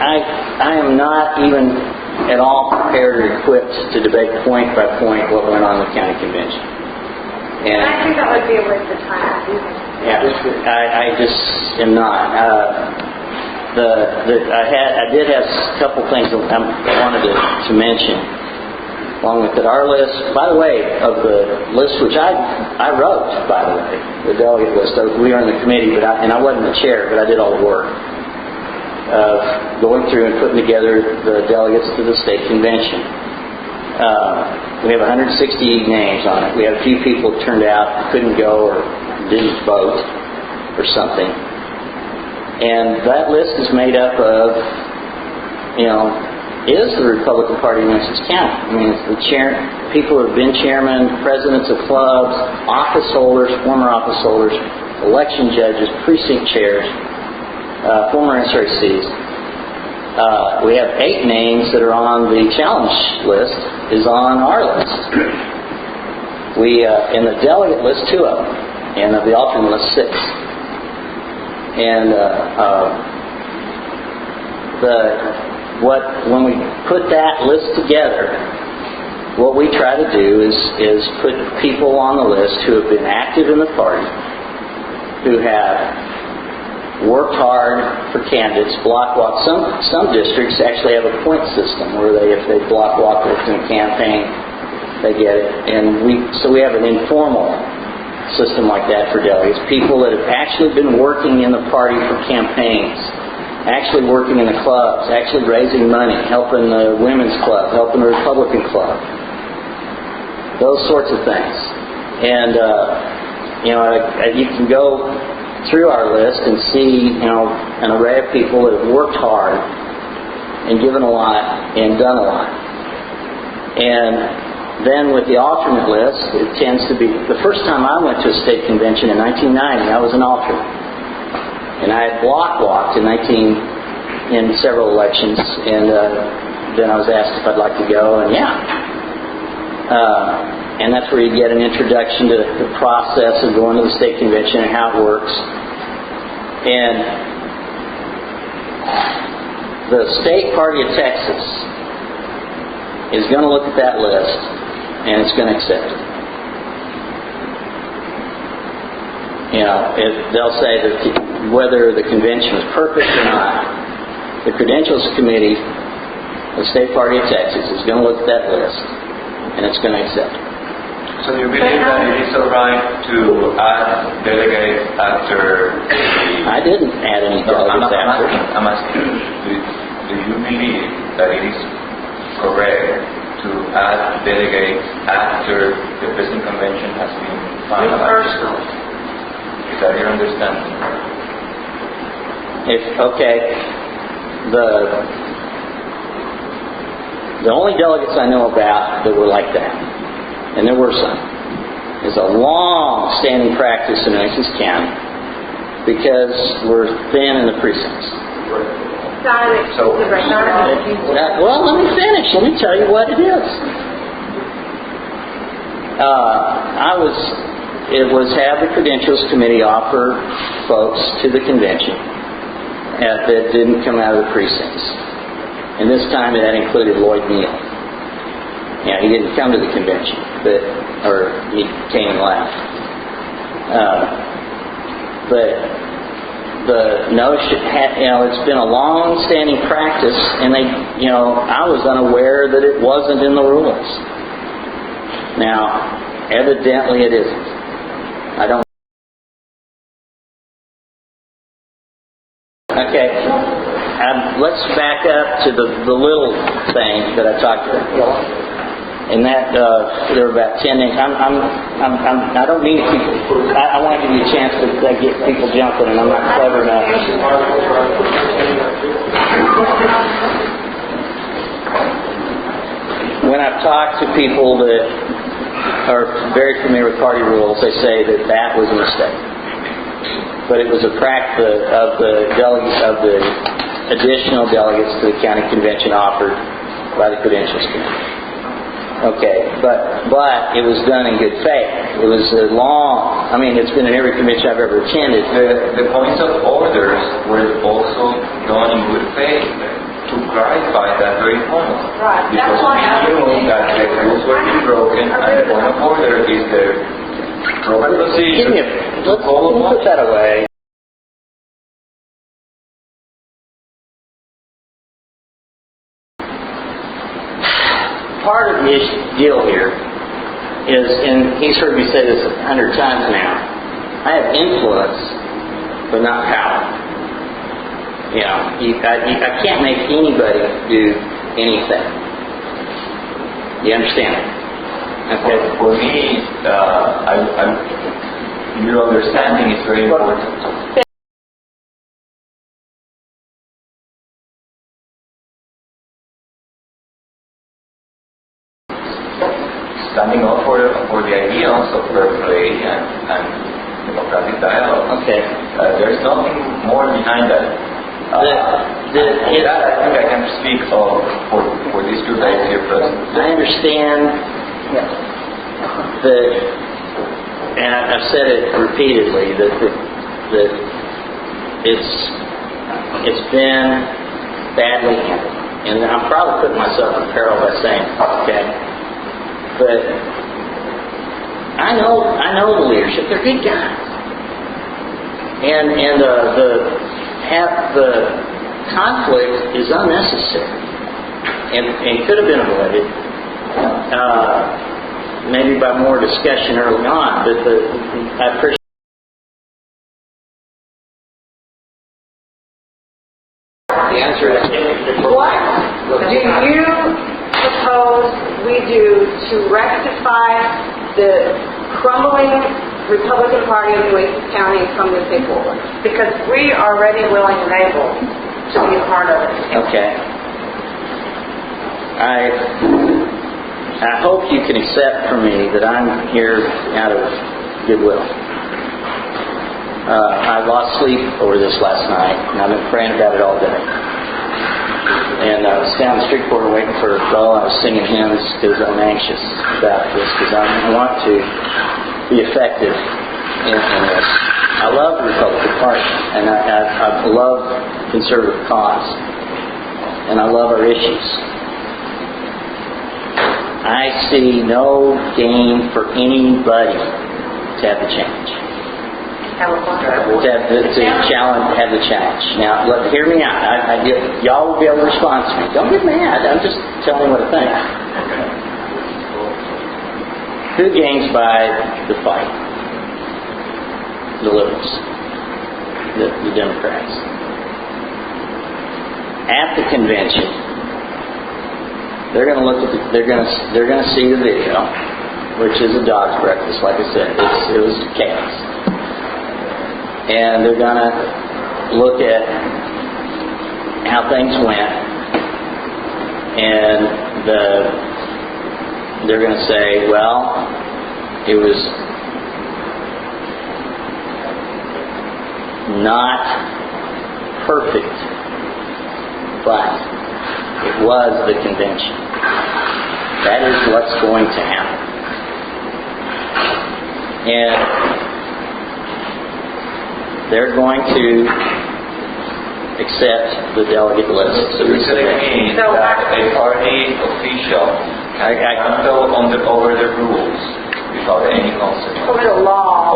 I am not even at all prepared or equipped to debate point by point what went on in the county convention. And I think that would be a waste of time. yeah, I just am not. I did have a couple things that I wanted to mention along with it. Our list, by the way, of the list which I wrote, by the way, the delegate list. We were in the committee, and I wasn't the chair, but I did all the work of going through and putting together the delegates to the state convention. We have 168 names on it. We have a few people who turned out, couldn't go, or didn't vote, or something. And that list is made up of, is the Republican Party in Nueces County. I mean, it's the people who have been chairmen, presidents of clubs, office holders, former office holders, election judges, precinct chairs, former SRCs. We have 8 names that are on the challenge list, is on our list. We, in the delegate list, 2 of them, and of the alternate list, 6. And when we put that list together, what we try to do is put people on the list who have been active in the party, who have worked hard for candidates, block walk. Some districts actually have a point system where if they block walk within a campaign, they get it. And so we have an informal system like that for delegates. People that have actually been working in the party for campaigns, actually working in the clubs, actually raising money, helping the women's club, helping the Republican club, those sorts of things. And you can go through our list and see an array of people that have worked hard and given a lot and done a lot. And then with the alternate list, it tends to be, the first time I went to a state convention in 1990, I was an alternate. And I had block walked in several elections, and then I was asked if I'd like to go, and and that's where you get an introduction to the process of going to the state convention and how it works. And the State Party of Texas is going to look at that list, and it's going to accept it. They'll say that whether the convention was perfect or not, the Credentials Committee of the State Party of Texas is going to look at that list, and it's going to accept it. So you believe that it is all right to add delegates after the... I didn't add any delegates after. I'm asking, do you believe that it is correct to add delegates after the present convention has been finalized? Is that your understanding? The only delegates I know about that were like that, and there were some, is a long-standing practice in Nueces County because we're thin in the precincts. Well, let me finish. Let me tell you what it is. It was have the Credentials Committee offer folks to the convention that didn't come out of the precincts. And this time that included Lloyd Neal. He didn't come to the convention, or he came and left. But the notion, it's been a long-standing practice, and I was unaware that it wasn't in the rules. Now, evidently it isn't. I don't. Okay, let's back up to the little thing that I talked about. And that there were about 10 names. I don't mean to keep. I want to give you a chance to get people jumping, and I'm not clever enough. When I've talked to people that are very familiar with party rules, they say that was a mistake. But it was a practice of the delegates, of the additional delegates to the county convention offered by the Credentials Committee. Okay, but it was done in good faith. It was it's been in every convention I've ever attended. The points of orders were also survey to clarify that very point. Right, that's Because why I we was knew that the rules were being broken, and the point of order is the proper procedure to follow Let's put that away. Part of the deal here is, and he's heard me say this 100 times now, I have influence, but not power. You know, I can't make anybody do anything. You understand? Okay. For me, your understanding is very important. Standing up for the ideals of fair play and democratic dialogue. Okay. There's nothing more behind that. That I think I can speak for these two guys here present. I understand that, and I've said it repeatedly, that it's been badly handled, and I'm probably putting myself in peril by saying, okay, but I know the leadership; they're good guys, and the conflict is unnecessary and could have been avoided. Maybe by more discussion early on, but I appreciate the answer is What do you propose we do to rectify the crumbling Republican Party of Nueces County from this day forward? Because we are ready, willing, and able to be a part of it. okay. I hope you can accept from me that I'm here out of goodwill. I lost sleep over this last night, and I've been praying about it all day. And I was down the street corner waiting for Bo. I was singing hymns because I'm anxious about this, because I want to be effective in this. I love the Republican Party, and I love conservative cause, and I love our issues. I see no gain for anybody to have the change. To have the challenge. Now, hear me out. Y'all will be able to respond to me. Don't get mad. I'm just telling you what I think. Who gains by the fight? The liberals, the Democrats. At the convention, they're going to look at they're going to see the video, which is a dog's breakfast. Like I said, it was chaos. And they're going to look at how things went, and they're going to say, well, it was not perfect, but it was the convention. That is what's going to happen. And they're going to accept the delegate list. So you're telling me that a party official can handle over the rules without any consequence? Over the law.